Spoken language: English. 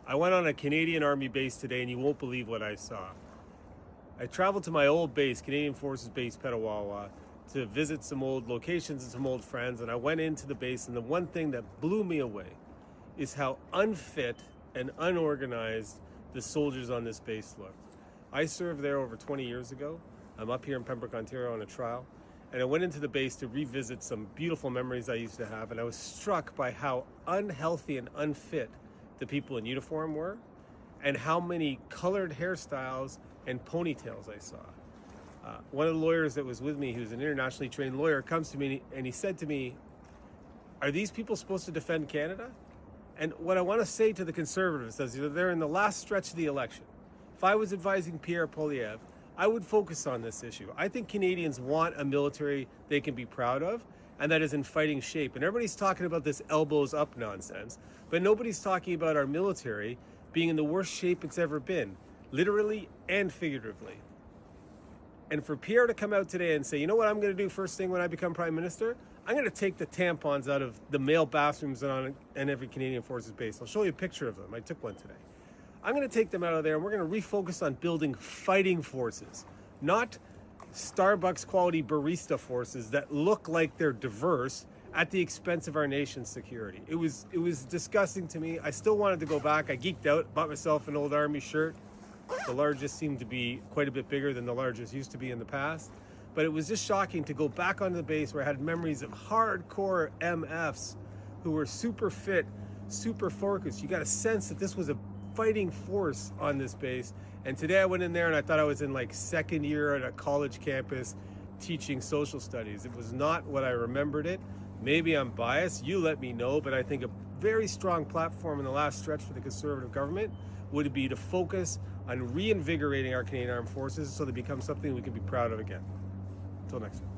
I went on a Canadian Army base today and you won't believe what I saw. I traveled to my old base, Canadian Forces Base Petawawa, to visit some old locations and some old friends, and I went into the base, and the one thing that blew me away is how unfit and unorganized the soldiers on this base looked. I served there over 20 years ago. I'm up here in Pembroke, Ontario on a trial, and I went into the base to revisit some beautiful memories I used to have, and I was struck by how unhealthy and unfit the people in uniform were, and how many colored hairstyles and ponytails I saw. One of the lawyers that was with me, who's an internationally trained lawyer, comes to me and he said to me, "Are these people supposed to defend Canada?" And what I want to say to the Conservatives is they're in the last stretch of the election. If I was advising Pierre Trudeau, I would focus on this issue. I think Canadians want a military they can be proud of, and that is in fighting shape. And everybody's talking about this elbows up nonsense, but nobody's talking about our military being in the worst shape it's ever been, literally and figuratively. And for Pierre to come out today and say, you know what I'm going to do first thing when I become Prime Minister? I'm going to take the tampons out of the male bathrooms on every Canadian Forces base. I'll show you a picture of them. I took one today. I'm going to take them out of there, and we're going to refocus on building fighting forces, not Starbucks quality barista forces that look like they're diverse at the expense of our nation's security. It was disgusting to me. I still wanted to go back. I geeked out, bought myself an old Army shirt. The largest seemed to be quite a bit bigger than the largest used to be in the past. But it was just shocking to go back onto the base where I had memories of hardcore MFs who were super fit, super focused. You got a sense that this was a fighting force on this base. And today I went in there and I thought I was in like second year at a college campus teaching social studies. It was not what I remembered it. Maybe I'm biased, you let me know, but I think a very strong platform in the last stretch for the Conservative government would be to focus on reinvigorating our Canadian Armed Forces so they become something we can be proud of again. Until next time.